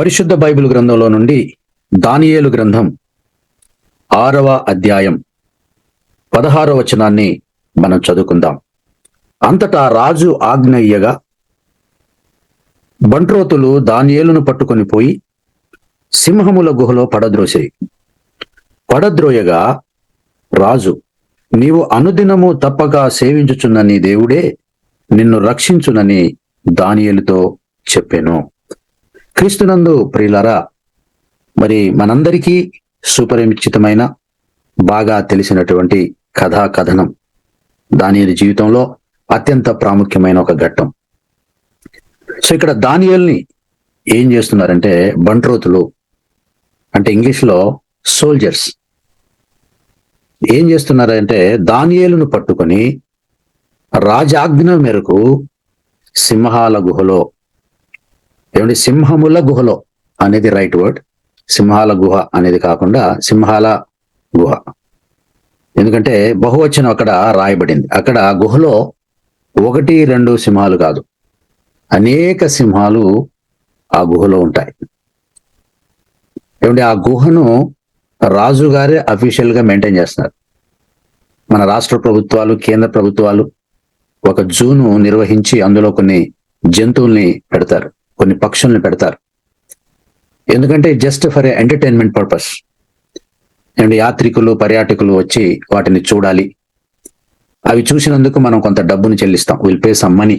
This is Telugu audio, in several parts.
పరిశుద్ధ బైబిల్ గ్రంథంలో నుండి దానియేలు గ్రంథం 6వ అధ్యాయం 16వ వచనాన్ని మనం చదువుకుందాం. అంతటా రాజు ఆజ్ఞ ఇయ్యగా బంట్రోతులు దానియేలును పట్టుకొని పోయి సింహముల గుహలో పడద్రోయగా రాజు, నీవు అనుదినము తప్పక సేవించుచున్న నీ దేవుడే నిన్ను రక్షించునని దానియేలుతో చెప్పెను. క్రీస్తునందు ప్రియులారా, మరి మనందరికీ సుపరిచితమైన బాగా తెలిసినటువంటి కథనం దానియేలు జీవితంలో అత్యంత ప్రాముఖ్యమైన ఒక ఘట్టం. సో ఇక్కడ దానియేలుని ఏం చేస్తున్నారంటే బంట్రోతులు, అంటే ఇంగ్లీష్లో సోల్జర్స్, ఏం చేస్తున్నారంటే దానియేలును పట్టుకొని రాజాజ్ఞ మేరకు సింహాల గుహలో, సింహముల గుహలో అనేది రైట్ వర్డ్, సింహాల గుహ అనేది కాకుండా సింహాల గుహ, ఎందుకంటే బహువచనం అక్కడ రాయబడింది. అక్కడ గుహలో 1-2 సింహాలు కాదు, అనేక సింహాలు ఆ గుహలో ఉంటాయి. ఆ గుహను రాజుగారే అఫీషియల్ గా మెయింటైన్ చేస్తున్నారు. మన రాష్ట్ర ప్రభుత్వాలు, కేంద్ర ప్రభుత్వాలు ఒక జూను నిర్వహించి అందులో కొన్ని జంతువుల్ని పెడతారు, కొన్ని పక్షుల్ని పెడతారు. ఎందుకంటే జస్ట్ ఫర్ ఎంటర్టైన్మెంట్ పర్పస్. యాత్రికులు, పర్యాటకులు వచ్చి వాటిని చూడాలి. అవి చూసినందుకు మనం కొంత డబ్బును చెల్లిస్తాం. Will pay some money.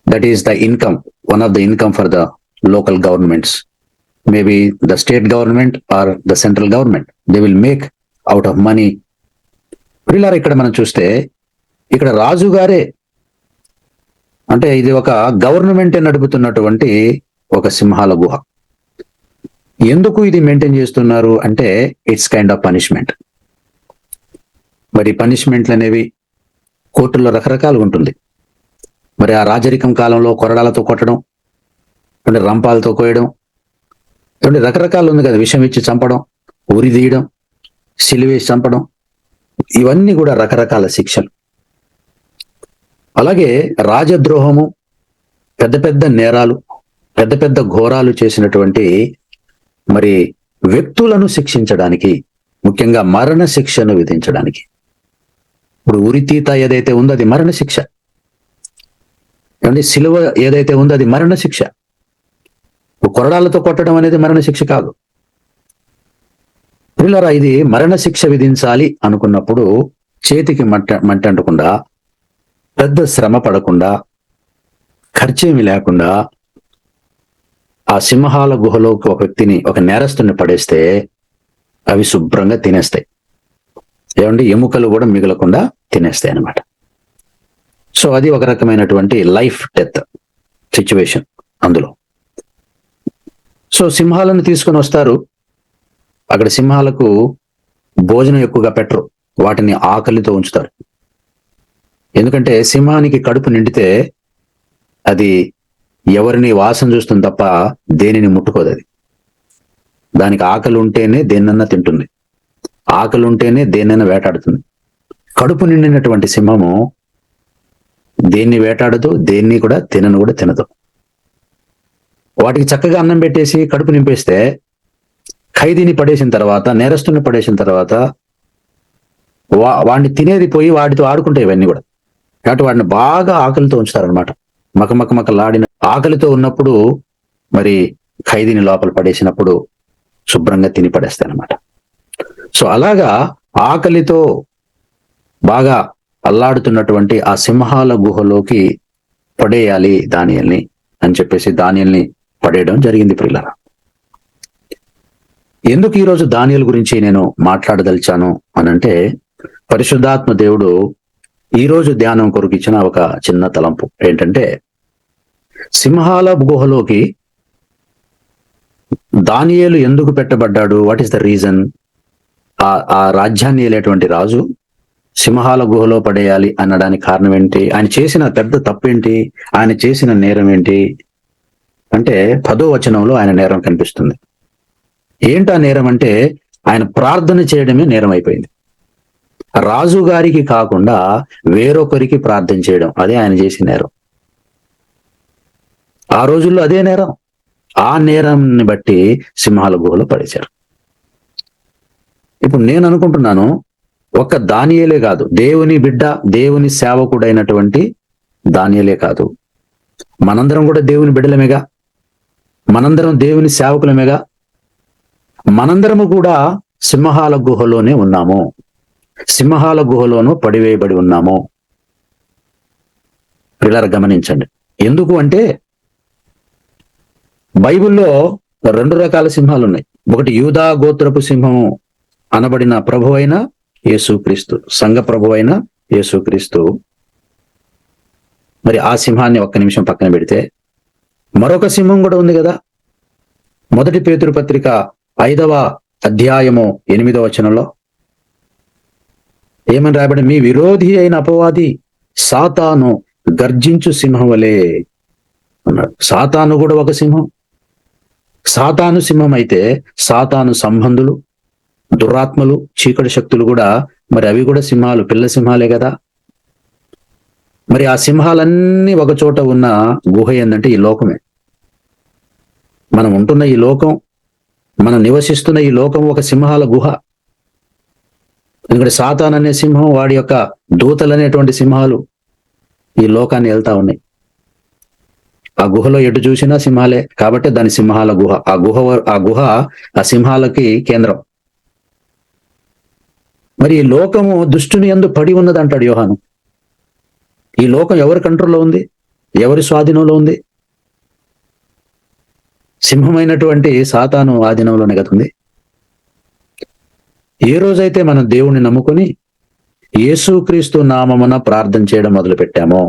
That is the income, one of the income for the local governments, maybe the state government are the central government. They will make out of money. పిల్లలు ఇక్కడ మనం చూస్తే ఇక్కడ రాజుగారే, అంటే ఇది ఒక గవర్నమెంటే నడుపుతున్నటువంటి ఒక సింహాల గుహ. ఎందుకు ఇది మెయింటైన్ చేస్తున్నారు అంటే ఇట్స్ కైండ్ ఆఫ్ పనిష్మెంట్. మరి పనిష్మెంట్లు అనేవి కోర్టుల్లో రకరకాలుగా ఉంటుంది. మరి ఆ రాజరికం కాలంలో కొరడాలతో కొట్టడం, అంటే రంపాలతో కోయడం, రకరకాలు ఉంది కదా, విషం ఇచ్చి చంపడం, ఉరి తీయడం, సిలివేసి చంపడం, ఇవన్నీ కూడా రకరకాల శిక్షలు. అలాగే రాజద్రోహము, పెద్ద పెద్ద నేరాలు, పెద్ద పెద్ద ఘోరాలు చేసినటువంటి మరి వ్యక్తులను శిక్షించడానికి, ముఖ్యంగా మరణ శిక్షను విధించడానికి. ఇప్పుడు ఉరితీత ఏదైతే ఉందో అది మరణ శిక్ష, సిలువ ఏదైతే ఉందో అది మరణ శిక్ష. కొరడాలతో కొట్టడం అనేది మరణ శిక్ష కాదు. పిల్లరా, ఇది మరణ శిక్ష విధించాలి అనుకున్నప్పుడు చేతికి మంట అంటకుండా, పెద్ద శ్రమ పడకుండా, ఖర్చేమి లేకుండా ఆ సింహాల గుహలోకి ఒక వ్యక్తిని, ఒక నేరస్తుని పడేస్తే అవి శుభ్రంగా తినేస్తాయి. ఎముకలు కూడా మిగలకుండా తినేస్తాయి అన్నమాట. సో అది ఒక రకమైనటువంటి లైఫ్ డెత్ సిచ్యువేషన్ అందులో. సో సింహాలను తీసుకొని వస్తారు. అక్కడ సింహాలకు భోజనం ఎక్కువగా పెట్టరు, వాటిని ఆకలితో ఉంచుతారు. ఎందుకంటే సింహానికి కడుపు నిండితే అది ఎవరిని వాసన చూస్తుంది తప్ప దేనిని ముట్టుకోదు. అది దానికి ఆకలి ఉంటేనే దేన్నన్నా తింటుంది, ఆకలి ఉంటేనే దేన్నైనా వేటాడుతుంది. కడుపు నిండినటువంటి సింహము దేన్ని వేటాడదు, దేన్ని కూడా తినదు. వాటికి చక్కగా అన్నం పెట్టేసి కడుపు నింపేస్తే ఖైదీని పడేసిన తర్వాత, నేరస్తుని పడేసిన తర్వాత వాడిని తినేది పోయి వాటితో ఆడుకుంటాయి ఇవన్నీ కూడా. కాబట్టి వాడిని బాగా ఆకలితో ఉంచుతారనమాట. మకలాడిన ఆకలితో ఉన్నప్పుడు మరి ఖైదీని లోపల పడేసినప్పుడు శుభ్రంగా తిని పడేస్తాయన్నమాట. సో అలాగా ఆకలితో బాగా అల్లాడుతున్నటువంటి ఆ సింహాల గుహలోకి పడేయాలి దానియేలుని అని చెప్పేసి దానియేలుని పడేయడం జరిగింది. ప్రియులారా, ఎందుకు ఈరోజు దానియేలు గురించి నేను మాట్లాడదలిచాను అనంటే, పరిశుద్ధాత్మ దేవుడు ఈరోజు ధ్యానం కొరకు ఇచ్చిన ఒక చిన్న తలంపు ఏంటంటే, సింహాల గుహలోకి దానియేలు ఎందుకు పెట్టబడ్డాడు, వాట్ ఈస్ ద రీజన్? ఆ రాజ్యాన్ని ఏలేటువంటి రాజు సింహాల గుహలో పడేయాలి అనడానికి కారణం ఏంటి? ఆయన చేసిన పెద్ద తప్పేంటి? ఆయన చేసిన నేరం ఏంటి అంటే 10వ వచనంలో ఆయన నేరం కనిపిస్తుంది. ఏంటా నేరం అంటే, ఆయన ప్రార్థన చేయడమే నేరం అయిపోయింది. రాజుగారికి కాకుండా వేరొకరికి ప్రార్థన చేయడం, అదే ఆయన చేసిన నేరం. ఆ రోజుల్లో అదే నేరం. ఆ నేరాన్ని బట్టి సింహాల గుహలో పడేశారు. ఇప్పుడు నేను అనుకుంటున్నాను, ఒక్క దానియేలే కాదు, దేవుని బిడ్డ, దేవుని సేవకుడైనటువంటి దానియేలే కాదు, మనందరం కూడా దేవుని బిడ్డలమేగా, మనందరం దేవుని సేవకులమేగా, మనందరము కూడా సింహాల గుహలోనే ఉన్నాము, సింహాల గుహలోనూ పడివేయబడి ఉన్నాము. పిల్లలు గమనించండి. ఎందుకు అంటే బైబిల్లో 2 రకాల సింహాలు ఉన్నాయి. ఒకటి యూదా గోత్రపు సింహము అనబడిన ప్రభు అయిన యేసుక్రీస్తు, సంఘ ప్రభు అయిన యేసుక్రీస్తు. మరి ఆ సింహాన్ని ఒక్క నిమిషం పక్కన పెడితే మరొక సింహం కూడా ఉంది కదా. 1 పేతురు పత్రిక 5వ అధ్యాయము 8వ వచనంలో ఏమని రాయబడి, మీ విరోధి అయిన అపవాది సాతాను గర్జించు సింహం వలె అన్నాడు. సాతాను కూడా ఒక సింహం. సాతాను సింహం అయితే సాతాను సంబంధులు, దురాత్మలు, చీకటి శక్తులు కూడా, మరి అవి కూడా సింహాలు, పిల్ల సింహాలే కదా. మరి ఆ సింహాలన్నీ ఒక చోట ఉన్న గుహ ఏంటంటే ఈ లోకమే. మనం ఉంటున్న ఈ లోకం, మనం నివసిస్తున్న ఈ లోకం ఒక సింహాల గుహ. ఎందుకంటే సాతాన్ అనే సింహం, వాడి యొక్క దూతలు అనేటువంటి సింహాలు ఈ లోకాన్ని వెళ్తా ఉన్నాయి. ఆ గుహలో ఎటు చూసినా సింహాలే కాబట్టి దాని సింహాల గుహ. ఆ గుహ ఆ సింహాలకి కేంద్రం. మరి ఈ లోకము దుష్టుని యందు పడి ఉన్నది అంటాడు యోహాను. ఈ లోకం ఎవరి కంట్రోల్లో ఉంది? ఎవరి స్వాధీనంలో ఉంది? సింహమైనటువంటి సాతాను ఆధీనంలోనే కదా ఉంది. ఏ రోజైతే మనం దేవుణ్ణి నమ్ముకొని యేసుక్రీస్తు నామమున ప్రార్థన చేయడం మొదలు పెట్టామో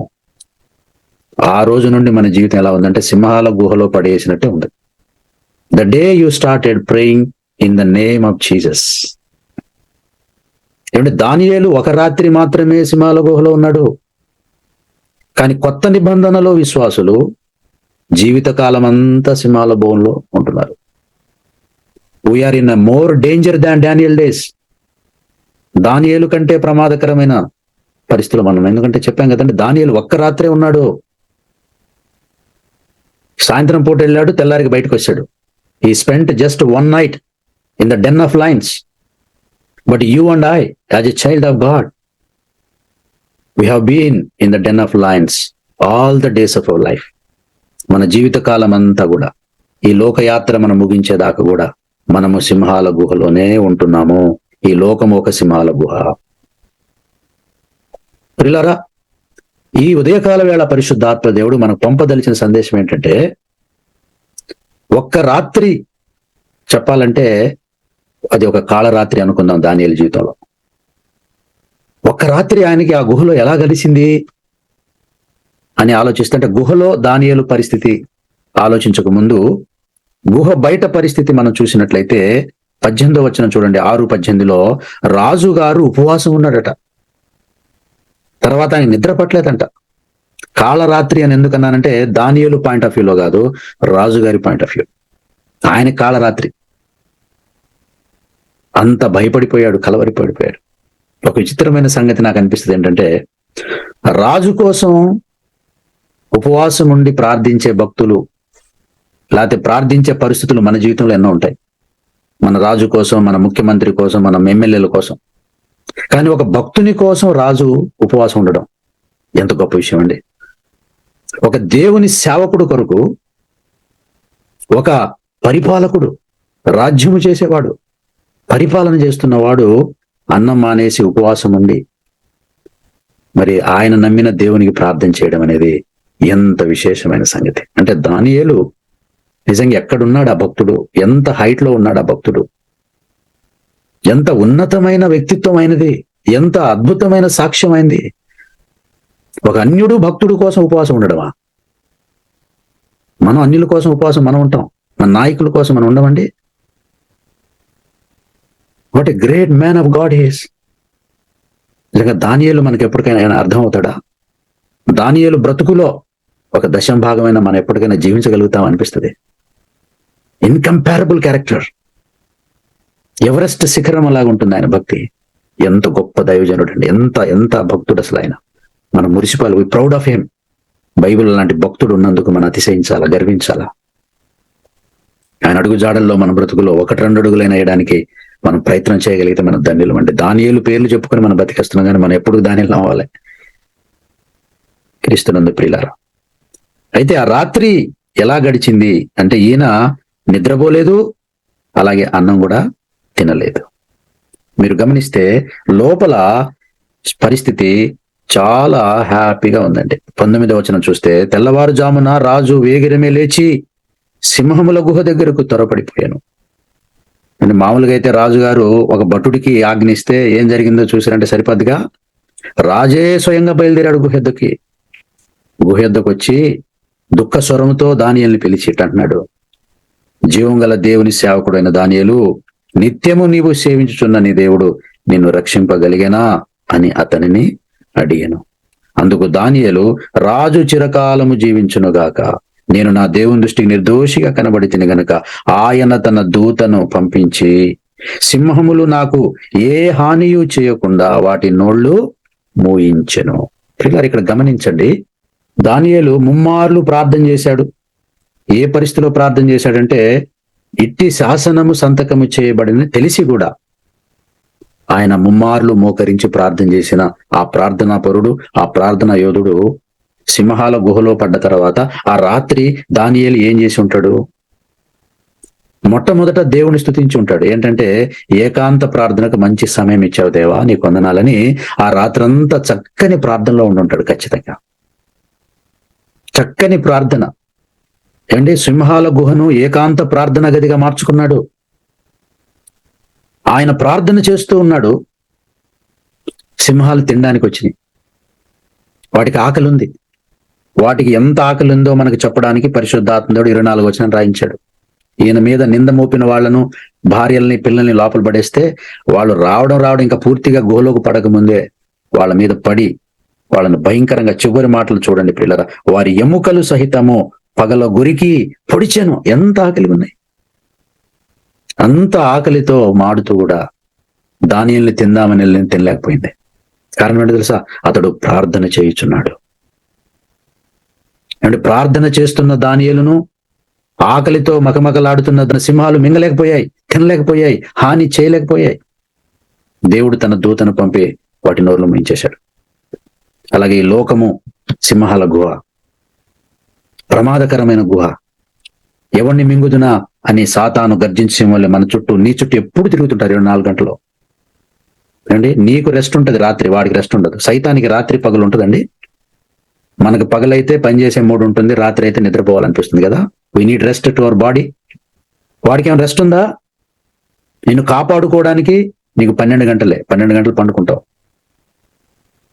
ఆ రోజు నుండి మన జీవితం ఎలా ఉందంటే సింహాల గుహలో పడేసినట్టే ఉంది. The day you started praying in the name of Jesus. ఏమంటే దానియేలు ఒక రాత్రి మాత్రమే సింహాల గుహలో ఉన్నాడు. కానీ కొత్త నిబంధనలో విశ్వాసులు జీవితకాలం అంతా సింహాల గుహలో ఉంటున్నారు. We are in a more danger than Daniel days. దానియేలు కంటే ప్రమాదకరమైన పరిస్థితులు మనం. ఎందుకంటే చెప్పాం కదండి, దానియేలు ఒక్క రాత్రే ఉన్నాడు. సాయంత్రం పూట వెళ్ళాడు, తెల్లారికి బయటకు వచ్చాడు. He spent just 1 night in the den of lions. But you and I, as a child of God, we have been in the den of lions all the days of our life. మన జీవిత కాలం అంతా కూడా, ఈ లోకయాత్ర మనం ముగించేదాకా కూడా మనము సింహాల గుహలోనే ఉంటున్నాము. ఈ లోకము ఒక సింహాల గుహ. ప్రియులారా, ఈ ఉదయకాల వేళ పరిశుద్ధాత్మ దేవుడు మనకు పంపదలిచిన సందేశం ఏంటంటే, ఒక్క రాత్రి చెప్పాలంటే అది ఒక కాళరాత్రి అనుకుందాం దానియేలు జీవితంలో. ఒక్క రాత్రి ఆయనకి ఆ గుహలో ఎలా కలిసింది అని ఆలోచిస్తుంటే, గుహలో దానియేలు పరిస్థితి ఆలోచించక ముందు గుహ బయట పరిస్థితి మనం చూసినట్లయితే 18వ వచనం చూడండి. 6:18లో రాజుగారు ఉపవాసం ఉన్నాడట. తర్వాత ఆయన నిద్ర పట్టలేదంట. కాళరాత్రి అని ఎందుకన్నానంటే దానియేలు పాయింట్ ఆఫ్ వ్యూలో కాదు, రాజుగారి పాయింట్ ఆఫ్ వ్యూ. ఆయన కాళరాత్రి. అంత భయపడిపోయాడు, కలవరిపడిపోయాడు. ఒక విచిత్రమైన సంగతి నాకు అనిపిస్తుంది ఏంటంటే, రాజు కోసం ఉపవాసం ఉండి ప్రార్థించే భక్తులు, లేకపోతే ప్రార్థించే పరిస్థితులు మన జీవితంలో ఎన్నో ఉంటాయి. మన రాజు కోసం, మన ముఖ్యమంత్రి కోసం, మన ఎమ్మెల్యేల కోసం. కానీ ఒక భక్తుని కోసం రాజు ఉపవాసం ఉండడం ఎంత గొప్ప విషయం అండి. ఒక దేవుని సేవకుడు కొరకు, ఒక పరిపాలకుడు, రాజ్యము చేసేవాడు, పరిపాలన చేస్తున్నవాడు అన్నం మానేసి ఉపవాసం ఉండి మరి ఆయన నమ్మిన దేవునికి ప్రార్థన చేయడం అనేది ఎంత విశేషమైన సంగతి. అంటే దానియేలు నిజంగా ఎక్కడున్నాడు ఆ భక్తుడు, ఎంత హైట్ లో ఉన్నాడు ఆ భక్తుడు, ఎంత ఉన్నతమైన వ్యక్తిత్వం అయినది, ఎంత అద్భుతమైన సాక్ష్యమైంది. ఒక అన్యుడు భక్తుడు కోసం ఉపవాసం ఉండడమా? మనం అన్యుల కోసం ఉపవాసం మనం ఉంటాం, మన నాయకుల కోసం మనం ఉండమండి. What a great man of God is. నిజంగా దానియేలు మనకి ఎప్పటికైనా అర్థం అవుతాడా? దానియేలు బ్రతుకులో ఒక 10% మనం ఎప్పటికైనా జీవించగలుగుతాం అనిపిస్తుంది. Incomparable character. ఎవరెస్ట్ శిఖరం అలాగా ఉంటుంది ఆయన భక్తి. ఎంత గొప్ప దైవజనుడు అండి, ఎంత భక్తుడు అసలు ఆయన. మనం మురిసిపాలు, we proud of him. Bible లాంటి భక్తుడు ఉన్నందుకు మనం అతిశయించాలా, గర్వించాలా. ఆయన అడుగు జాడల్లో మన బ్రతుకులో 1-2 అడుగులైనా వేయడానికి మనం ప్రయత్నం చేయగలిగితే మన ధన్యులం. అంటే దానియేలు పేర్లు చెప్పుకొని మనం బతికేస్తున్నాం, కానీ మనం ఎప్పుడు దానియేలు అవ్వాలి. క్రీస్తునందు ప్రియులారా, అయితే ఆ రాత్రి ఎలా గడిచింది అంటే ఈయన నిద్రపోలేదు, అలాగే అన్నం కూడా తినలేదు. మీరు గమనిస్తే లోపల పరిస్థితి చాలా హ్యాపీగా ఉందండి. 19వ వచనం చూస్తే, తెల్లవారుజామున రాజు వేగిరమే లేచి సింహముల గుహ దగ్గరకు త్వరపడిపోయాను. అంటే మామూలుగా అయితే రాజుగారు ఒక భటుడికి ఆజ్ఞిస్తే ఏం జరిగిందో చూసారంటే సరిపద్దిగా, రాజే స్వయంగా బయలుదేరాడు గుహ యొద్దకు వచ్చి దుఃఖ స్వరంతో దానియేలుని పిలిచి అంటున్నాడు, జీవం గల దేవుని సేవకుడైన దానియేలు, నిత్యము నీవు సేవించుచున్న నీ దేవుడు నిన్ను రక్షింపగలిగేనా అని అతనిని అడిగాను. అందుకు దానియేలు, రాజు చిరకాలము జీవించునుగాక, నేను నా దేవుని దృష్టికి నిర్దోషిగా కనబడితిని గనుక ఆయన తన దూతను పంపించి సింహములు నాకు ఏ హానియు చేయకుండా వాటి నోళ్ళు మూయించెను. పిల్లలు ఇక్కడ గమనించండి, దానియేలు ముమ్మార్లు ప్రార్థన చేశాడు. ఏ పరిస్థితిలో ప్రార్థన చేశాడంటే, ఇట్టి శాసనము సంతకము చేయబడిన తెలిసి కూడా ఆయన ముమ్మార్లు మోకరించి ప్రార్థన చేసిన ఆ ప్రార్థనా పరుడు, ఆ ప్రార్థనా యోధుడు సింహాల గుహలో పడ్డ తర్వాత ఆ రాత్రి దానియేలు ఏం చేసి ఉంటాడు? మొట్టమొదట దేవుని స్తుతించి ఉంటాడు. ఏంటంటే, ఏకాంత ప్రార్థనకు మంచి సమయం ఇచ్చావు దేవా, నీకు వందనాలని ఆ రాత్రంతా చక్కని ప్రార్థనలో ఉండుంటాడు. ఖచ్చితంగా చక్కని ప్రార్థన. ఏంటి, సింహాల గుహను ఏకాంత ప్రార్థన గదిగా మార్చుకున్నాడు. ఆయన ప్రార్థన చేస్తూ ఉన్నాడు. సింహాలు తినడానికి వచ్చినాయి. వాటికి ఆకలి ఉంది. వాటికి ఎంత ఆకలి ఉందో మనకు చెప్పడానికి పరిశుద్ధాత్ముడు 24వ వచనం రాయించాడు. ఈయన మీద నింద మోపిన వాళ్లను, భార్యల్ని, పిల్లల్ని లోపల పడేస్తే వాళ్ళు రావడం ఇంకా పూర్తిగా గుహలోకి పడక ముందే వాళ్ళ మీద పడి వాళ్ళని భయంకరంగా, చివరి మాటలు చూడండి పిల్లరా, వారి ఎముకలు సహితము పగల గురికి పొడిచెను. ఎంత ఆకలి ఉన్నాయి. అంత ఆకలితో మాడుతూ కూడా దానియేలుని తిందామని వెళ్ళి తినలేకపోయింది. కారణం ఏంటో తెలుసా? అతడు ప్రార్థన చేయుచున్నాడు. అంటే ప్రార్థన చేస్తున్న దానియేలును ఆకలితో మకమకలాడుతున్న సింహాలు మింగలేకపోయాయి, తినలేకపోయాయి, హాని చేయలేకపోయాయి. దేవుడు తన దూతను పంపి వాటి నోర్లు మూయించేశాడు. అలాగే ఈ లోకము సింహాల గుహ, ప్రమాదకరమైన గుహ. ఎవరిని మింగుదునా అని సాతాను గర్జించే వల్ల మన చుట్టూ, నీ చుట్టూ ఎప్పుడు తిరుగుతుంటారు 24 గంటలు. అండి, నీకు రెస్ట్ ఉంటుంది రాత్రి, వాడికి రెస్ట్ ఉండదు. సైతానికి రాత్రి పగలు ఉంటుందండి. మనకు పగలైతే పనిచేసే మూడు ఉంటుంది, రాత్రి అయితే నిద్రపోవాలనిపిస్తుంది కదా. We need rest to our body. వాడికి ఏమైనా రెస్ట్ ఉందా? నిన్ను కాపాడుకోవడానికి నీకు 12 గంటలు పండుకుంటావు.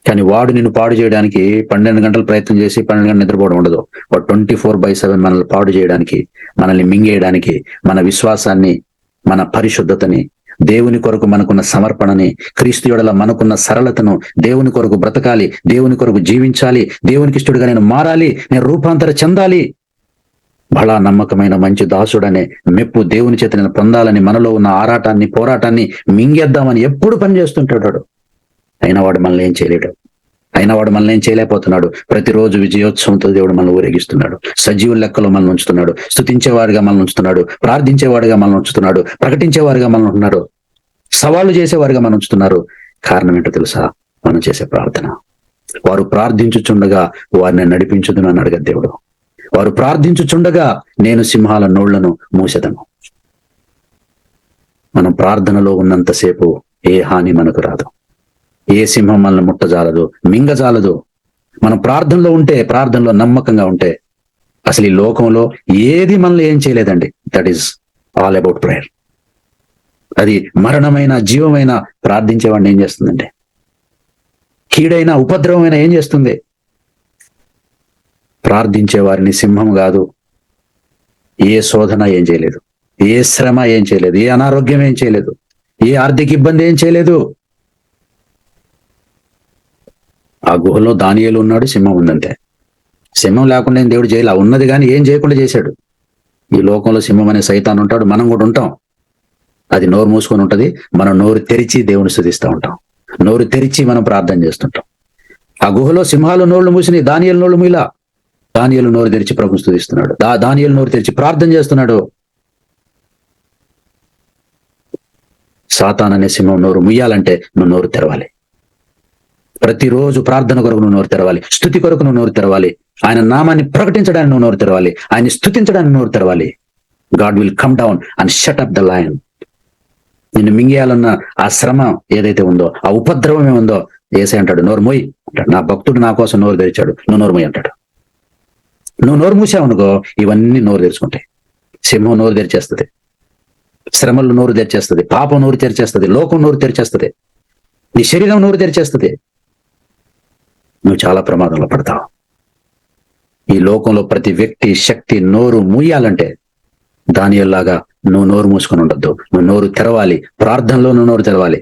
కానీ వాడు నిన్ను పాడు చేయడానికి 12 గంటలు ప్రయత్నం చేసి 12 గంటలు నిద్రపోవడం ఉండదు. వాడు 24/7 మనల్ని పాడు చేయడానికి, మనల్ని మింగేయడానికి, మన విశ్వాసాన్ని, మన పరిశుద్ధతని, దేవుని కొరకు మనకున్న సమర్పణని, క్రీస్తు యేడల మనకున్న సరళతను, దేవుని కొరకు బ్రతకాలి, దేవుని కొరకు జీవించాలి, దేవునికి ఇష్టడుగా నేను మారాలి, నేను రూపాంతర చెందాలి, బలా నమ్మకమైన మంచి దాసుడనే మెప్పు దేవుని చేత నేను పొందాలని మనలో ఉన్న ఆరాటాన్ని, పోరాటాన్ని మింగేద్దామని ఎప్పుడు పనిచేస్తుంటాడు. అయినా వాడు మనల్ని ఏం చేయలేడు. అయినా వాడు మనల్ని ఏం చేయలేకపోతున్నాడు. ప్రతిరోజు విజయోత్సవంతో దేవుడు మనల్ని ఊరేగిస్తున్నాడు. సజీవుల లెక్కలో మనల్ని ఉంచుతున్నాడు. స్తుతించేవాడిగా మనల్ని ఉంచుతున్నాడు. ప్రార్థించేవాడిగా మనల్ని ఉంచుతున్నాడు. ప్రకటించేవాడిగా మనల్ని ఉంటున్నాడు. సవాళ్లు చేసేవాడిగా మనం ఉంచుతున్నారు. కారణం ఏంటో తెలుసా? మనం చేసే ప్రార్థన. వారు ప్రార్థించుచుండగా వారిని నడిపించుదును అని అడగ దేవుడు. వారు ప్రార్థించుచుండగా నేను సింహాల నోళ్లను మూసెదను. మనం ప్రార్థనలో ఉన్నంతసేపు ఏ హాని మనకు రాదు. ఏ సింహం మనల్ని ముట్టజాలదు, మింగజాలదు. మనం ప్రార్థనలో ఉంటే, ప్రార్థనలో నమ్మకంగా ఉంటే, అసలు ఈ లోకంలో ఏది మనల్ని ఏం చేయలేదండి. That is all about prayer. అది మరణమైన, జీవమైన ప్రార్థించేవాడిని ఏం చేస్తుందండి? కీడైన, ఉపద్రవమైన ఏం చేస్తుంది? ప్రార్థించే వారిని సింహం కాదు, ఏ శోధన ఏం చేయలేదు, ఏ శ్రమ ఏం చేయలేదు, ఏ అనారోగ్యం ఏం చేయలేదు, ఏ ఆర్థిక ఇబ్బంది ఏం చేయలేదు. ఆ గుహలో దానియేలు ఉన్నాడు, సింహం ఉందంతే. సింహం లేకుండా దేవుడు చేయలే, ఉన్నది కానీ ఏం చేయకుండా చేశాడు. ఈ లోకంలో సింహం అనే సైతాన్ ఉంటాడు, మనం కూడా ఉంటాం. అది నోరు మూసుకొని ఉంటది, మనం నోరు తెరిచి దేవుని స్తుతిస్తూ ఉంటాం. నోరు తెరిచి మనం ప్రార్థన చేస్తుంటాం. ఆ గుహలో సింహాలు నోళ్లు మూసినాయి, దానియేలు నోళ్లు మూలా. దానియేలు నోరు తెరిచి ప్రభుని స్తుతిస్తున్నాడు. దానియేలు నోరు తెరిచి ప్రార్థన చేస్తున్నాడు. సాతాన్ అనే సింహం నోరు ముయ్యాలంటే నువ్వు నోరు తెరవాలి. ప్రతిరోజు ప్రార్థన కొరకు నువ్వు నోరు తెరవాలి, స్తుతి కొరకు నువ్వు నోరు తెరవాలి, ఆయన నామాన్ని ప్రకటించడానికి నువ్వు నోరు తెరవాలి, ఆయన్ని స్తుతించడానికి నోరు తెరవాలి. God will come down and shut up the lion. నిన్ను మింగేయాలన్న ఆ శ్రమ ఏదైతే ఉందో, ఆ ఉపద్రవం ఏముందో, యేసయ్య అంటాడు నోరు మోయి అంటాడు. నా భక్తుడు నా కోసం నోరు తెరిచాడు, నువ్వు నోరు మోయి అంటాడు. నువ్వు నోరు మూసావనుకో ఇవన్నీ నోరు తెరుచుకుంటాయి. సింహం నోరు తెరిచేస్తుంది, శ్రమలు నోరు తెరిచేస్తుంది, పాపం నోరు తెరిచేస్తుంది, లోకం నోరు తెరిచేస్తుంది, నీ శరీరం నోరు తెరిచేస్తుంది. నువ్వు చాలా ప్రమాదంలో పడతావు. ఈ లోకంలో ప్రతి వ్యక్తి శక్తి నోరు మూయాలంటే దానియేలులాగా నువ్వు నోరు మూసుకొని ఉండొద్దు. నువ్వు నోరు తెరవాలి. ప్రార్థనలో నువ్వు నోరు తెరవాలి,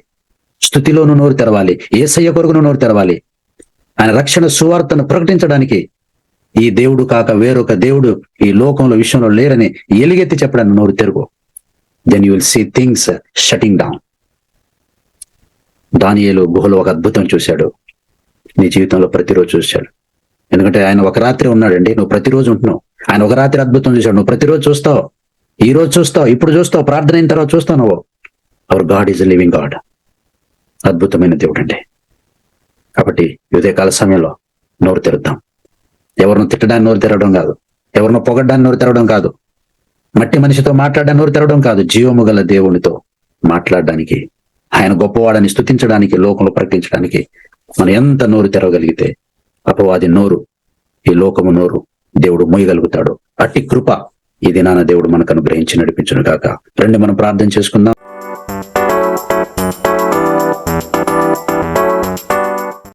స్తుతిలో నువ్వు నోరు తెరవాలి, యేసయ్య కొరకు నువ్వు నోరు తెరవాలి. ఆయన రక్షణ సువార్తను ప్రకటించడానికి ఈ దేవుడు కాక వేరొక దేవుడు ఈ లోకంలో విషయంలో లేరని ఎలుగెత్తి చెప్పడానికి నోరు తెరుగు. Then you will see things shutting down. దానియేలు గుహలో ఒక అద్భుతం చూశాడు. నీ జీవితంలో ప్రతిరోజు చూశాడు. ఎందుకంటే ఆయన ఒక రాత్రి ఉన్నాడండి, నువ్వు ప్రతిరోజు ఉంటున్నావు. ఆయన ఒక రాత్రి అద్భుతం చూశాడు, నువ్వు ప్రతిరోజు చూస్తావు. ఈ రోజు చూస్తావు, ఇప్పుడు చూస్తావు, ప్రార్థన అయిన తర్వాత చూస్తావు. నువ్వు hour God is a living God. అద్భుతమైన దేవుడు అండి. కాబట్టి ఉదయకాల సమయంలో నోరు తెరుద్దాం. ఎవరిని తిట్టడానికి నోరు తెరవడం కాదు, ఎవరినో పొగడ్డానికి నోరు తెరవడం కాదు, మట్టి మనిషితో మాట్లాడడానికి నోరు తెరవడం కాదు, జీవము గల దేవునితో మాట్లాడడానికి, ఆయన గొప్పవాడని స్తుతించడానికి, లోకంలో ప్రకటించడానికి మనం ఎంత నోరు తెరవగలిగితే అపవాది నోరు, ఈ లోకము నోరు దేవుడు మోయగలుగుతాడు. అట్టి కృప ఈ దినాన దేవుడు మనకు అనుగ్రహించి నడిపించును గాక. రండి మనం ప్రార్థన చేసుకుందాం.